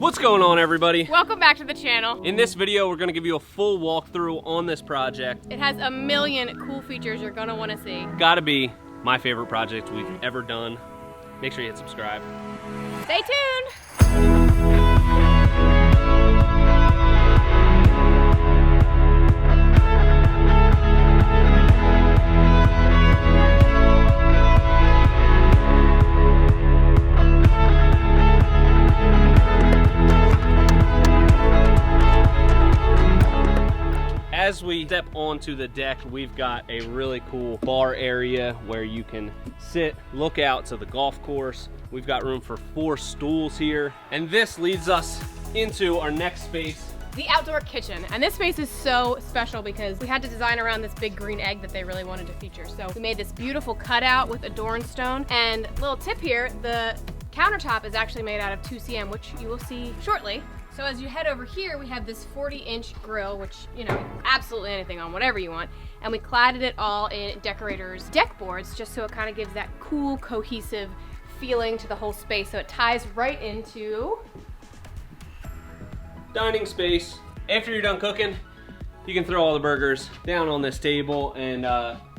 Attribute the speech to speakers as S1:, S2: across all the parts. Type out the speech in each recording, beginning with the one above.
S1: What's going on, everybody?
S2: Welcome back to the channel.
S1: In this video, we're gonna give you a full walkthrough on this project.
S2: It has a million cool features you're gonna wanna see.
S1: Gotta be my favorite project we've ever done. Make sure you hit subscribe.
S2: Stay tuned.
S1: As we step onto the deck, we've got a really cool bar area where you can sit, look out to the golf course. We've got room for 4 stools here. And this leads us into our next space.
S2: The outdoor kitchen. And this space is so special because we had to design around this big green egg that they really wanted to feature. So we made this beautiful cutout with Adorn stone. And little tip here, the countertop is actually made out of 2cm, which you will see shortly. So as you head over here, we have this 40-inch grill, which, you know, absolutely anything on, whatever you want. And we cladded it all in Deckorators deck boards, just so it kind of gives that cool, cohesive feeling to the whole space. So it ties right into
S1: Dining space. After you're done cooking, you can throw all the burgers down on this table and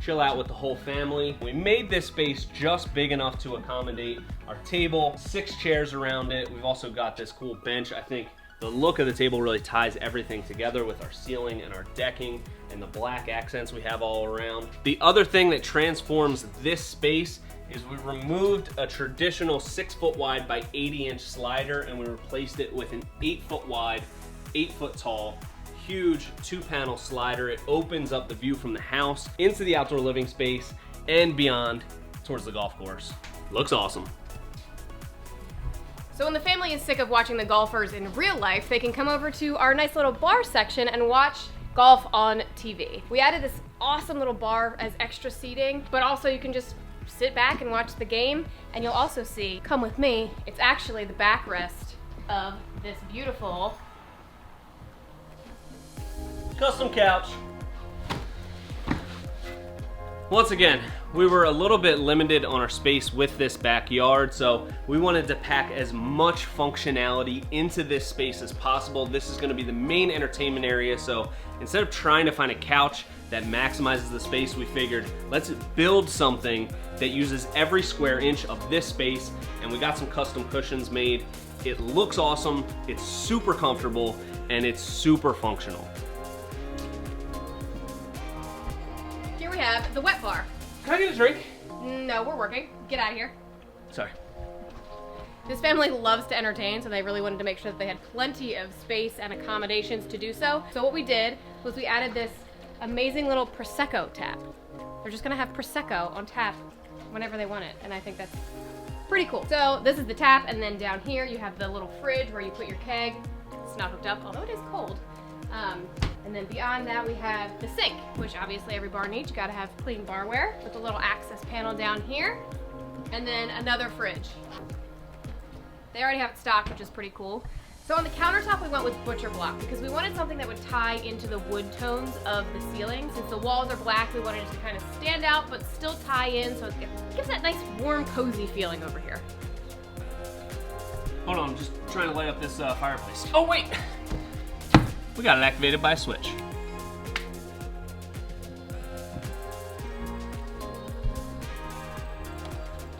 S1: chill out with the whole family. We made this space just big enough to accommodate our table, 6 chairs around it. We've also got this cool bench. I think the look of the table really ties everything together with our ceiling and our decking and the black accents we have all around. The other thing that transforms this space is we removed a traditional 6-foot wide by 80-inch slider and we replaced it with an 8-foot wide, 8-foot tall, huge 2-panel slider. It opens up the view from the house into the outdoor living space and beyond towards the golf course. Looks awesome.
S2: So when the family is sick of watching the golfers in real life, they can come over to our nice little bar section and watch golf on TV. We added this awesome little bar as extra seating, but also you can just sit back and watch the game, and you'll also see, come with me, it's actually the backrest of this beautiful
S1: custom couch. Once again, we were a little bit limited on our space with this backyard, so we wanted to pack as much functionality into this space as possible. This is gonna be the main entertainment area, so instead of trying to find a couch that maximizes the space, we figured let's build something that uses every square inch of this space, and we got some custom cushions made. It looks awesome, it's super comfortable, and it's super functional.
S2: Here we have the wet bar.
S1: Can I get a drink?
S2: No, we're working. Get out of here.
S1: Sorry.
S2: This family loves to entertain, so they really wanted to make sure that they had plenty of space and accommodations to do so. So what we did was we added this amazing little Prosecco tap. They're just gonna have Prosecco on tap whenever they want it, and I think that's pretty cool. So this is the tap, and then down here you have the little fridge where you put your keg. It's not hooked up, although it is cold. And then beyond that, we have the sink, which obviously every bar needs. You gotta have clean barware with a little access panel down here, and then another fridge. They already have it stocked, which is pretty cool. So on the countertop, we went with butcher block because we wanted something that would tie into the wood tones of the ceiling. Since the walls are black, we wanted it to kind of stand out, but still tie in, so it gives that nice, warm, cozy feeling over here.
S1: Hold on, I'm just trying to light up this fireplace. Oh wait! We got it activated by a switch.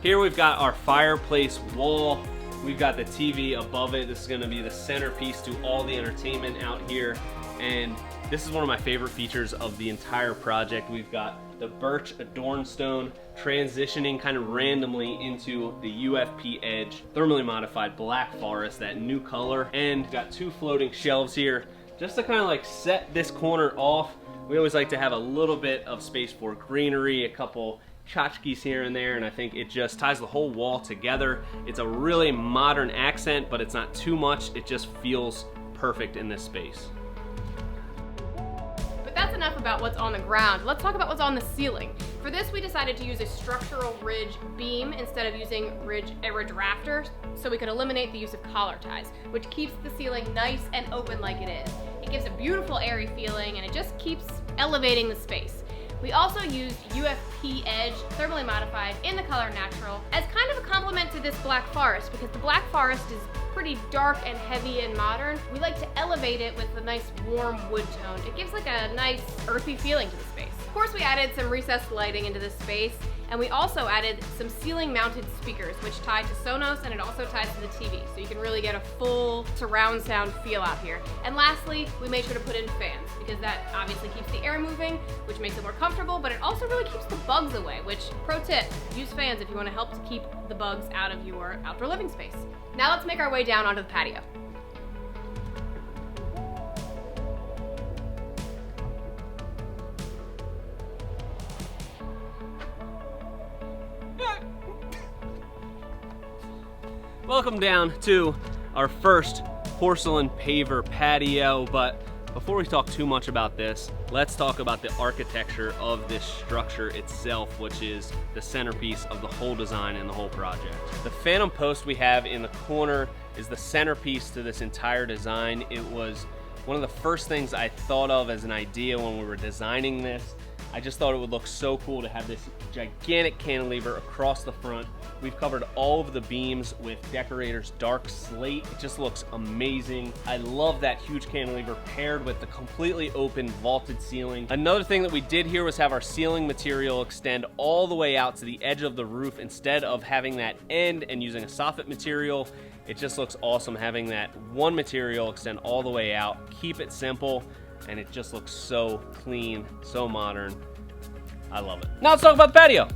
S1: Here we've got our fireplace wall. We've got the TV above it. This is gonna be the centerpiece to all the entertainment out here. And this is one of my favorite features of the entire project. We've got the birch Adorn stone transitioning kind of randomly into the UFP edge, thermally modified black forest, that new color. And we've got 2 floating shelves here just to kind of like set this corner off. We always like to have a little bit of space for greenery, a couple tchotchkes here and there, and I think it just ties the whole wall together. It's a really modern accent, but it's not too much. It just feels perfect in this space.
S2: But that's enough about what's on the ground. Let's talk about what's on the ceiling. For this, we decided to use a structural ridge beam instead of using a ridge rafter, so we could eliminate the use of collar ties, which keeps the ceiling nice and open like it is. It gives a beautiful airy feeling, and it just keeps elevating the space. We also used UFP Edge, thermally modified, in the color natural, as kind of a complement to this black forest, because the black forest is pretty dark and heavy and modern, we like to elevate it with a nice warm wood tone. It gives like a nice earthy feeling to the space. Of course, we added some recessed lighting into this space, and we also added some ceiling mounted speakers, which tie to Sonos, and it also ties to the TV, so you can really get a full surround sound feel out here. And lastly, we made sure to put in fans, because that obviously keeps the air moving, which makes it more comfortable, but it also really keeps the bugs away, which, pro tip, use fans if you want to help to keep the bugs out of your outdoor living space. Now let's make our way down onto the patio.
S1: Welcome down to our first porcelain paver patio, but before we talk too much about this, let's talk about the architecture of this structure itself, which is the centerpiece of the whole design and the whole project. The phantom post we have in the corner is the centerpiece to this entire design. It was one of the first things I thought of as an idea when we were designing this. I just thought it would look so cool to have this gigantic cantilever across the front. We've covered all of the beams with Deckorators Dark Slate. It just looks amazing. I love that huge cantilever paired with the completely open vaulted ceiling. Another thing that we did here was have our ceiling material extend all the way out to the edge of the roof instead of having that end and using a soffit material. It just looks awesome having that one material extend all the way out. Keep it simple, and it just looks so clean, so modern. I love it. Now let's talk about the patio.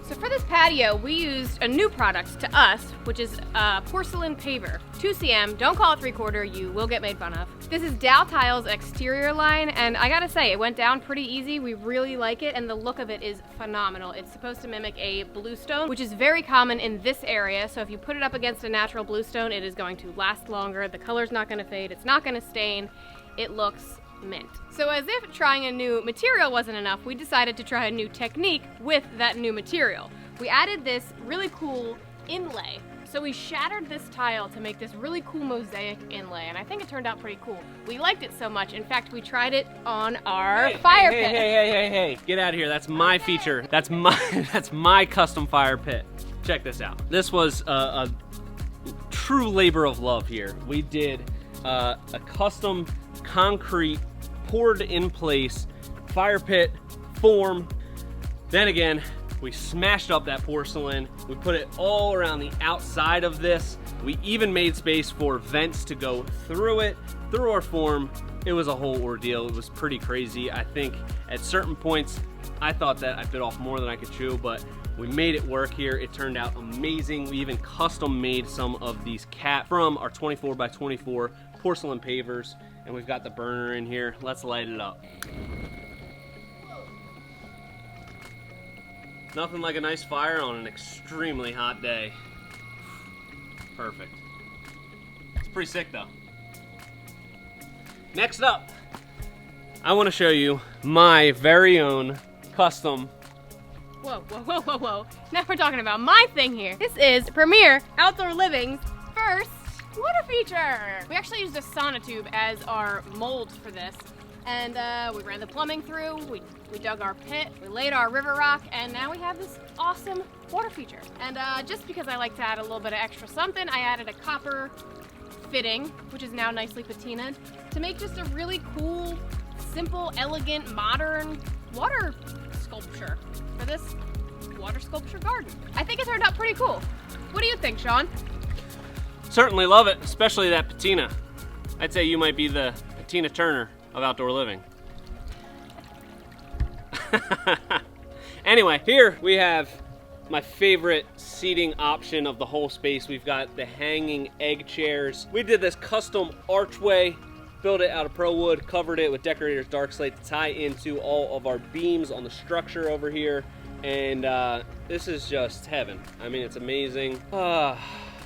S2: So for this patio, we used a new product to us, which is Porcelain Paver. 2cm, don't call it 3/4, you will get made fun of. This is Daltile's exterior line, and I gotta say, it went down pretty easy. We really like it, and the look of it is phenomenal. It's supposed to mimic a bluestone, which is very common in this area, so if you put it up against a natural bluestone, it is going to last longer. The color's not gonna fade, it's not gonna stain. It looks mint. So as if trying a new material wasn't enough, we decided to try a new technique with that new material. We added this really cool inlay. So we shattered this tile to make this really cool mosaic inlay, and I think it turned out pretty cool. We liked it so much, in fact, we tried it on our fire pit.
S1: Hey, get out of here. That's my feature. That's my custom fire pit. Check this out. This was a true labor of love here. We did a custom concrete poured in place fire pit form. Then again, we smashed up that porcelain. We put it all around the outside of this. We even made space for vents to go through it, through our form. It was a whole ordeal. It was pretty crazy. I think at certain points, I thought that I bit off more than I could chew, but we made it work here. It turned out amazing. We even custom made some of these caps from our 24x24 porcelain pavers, and we've got the burner in here. Let's light it up. Nothing like a nice fire on an extremely hot day. Perfect. It's pretty sick though. Next up, I want to show you my very own custom.
S2: Whoa. Now we're talking about my thing here. This is Premier Outdoor Living's first water feature. We actually used a sonotube as our mold for this. And we ran the plumbing through, we dug our pit, we laid our river rock, and now we have this awesome water feature. And just because I like to add a little bit of extra something, I added a copper fitting, which is now nicely patinaed, to make just a really cool, simple, elegant, modern water sculpture for this water sculpture garden. I think it turned out pretty cool. What do you think, Sean?
S1: Certainly love it, especially that patina. I'd say you might be the Tina Turner of outdoor living. Anyway, here we have my favorite seating option of the whole space. We've got the hanging egg chairs. We did this custom archway, built it out of pro wood, covered it with Deckorators Dark Slate to tie into all of our beams on the structure over here. And this is just heaven. I mean, it's amazing.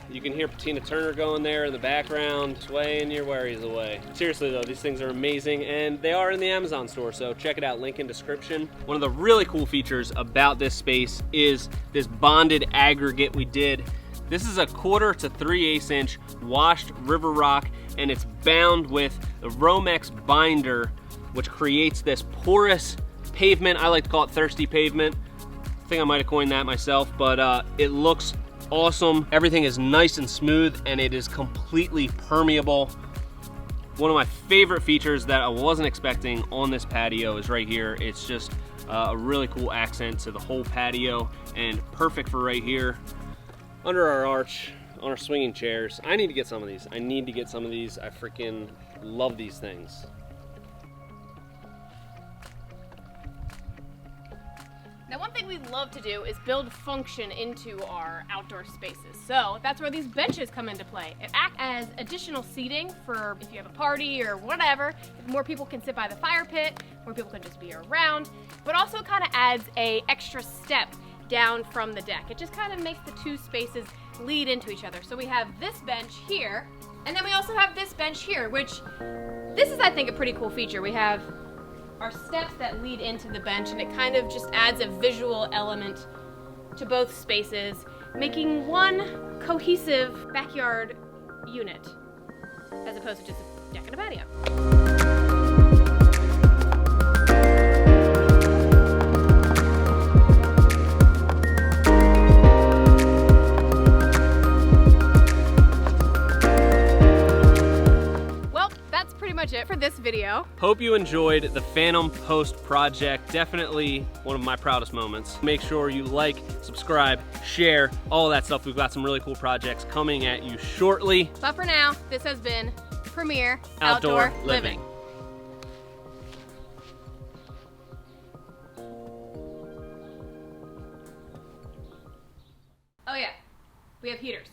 S1: You can hear Tina Turner going there in the background, swaying your worries away. Seriously though, these things are amazing, and they are in the Amazon store, so check it out, link in description. One of the really cool features about this space is this bonded aggregate we did. This is a 1/4 to 3/8 inch washed river rock, and it's bound with the Romex binder, which creates this porous pavement. I like to call it thirsty pavement. think I might have coined that myself, but it looks awesome. Everything is nice and smooth, and it is completely permeable. One of my favorite features that I wasn't expecting on this patio is right here. It's just a really cool accent to the whole patio, and perfect for right here under our arch on our swinging chairs. I need to get some of these. I freaking love these things.
S2: Now, one thing we love to do is build function into our outdoor spaces. So that's where these benches come into play. It acts as additional seating for if you have a party or whatever. More people can sit by the fire pit, more people can just be around, but also kind of adds a extra step down from the deck. It just kind of makes the two spaces lead into each other. So we have this bench here, and then we also have this bench here, which this is, I think, a pretty cool feature. We have our steps that lead into the bench, and it kind of just adds a visual element to both spaces, making one cohesive backyard unit as opposed to just a deck and a patio. Much it for this video.
S1: Hope you enjoyed the Phantom Post project. Definitely one of my proudest moments. Make sure you like, subscribe, share, all that stuff. We've got some really cool projects coming at you shortly.
S2: But for now, this has been Premier Outdoor Living. Oh yeah, we have heaters.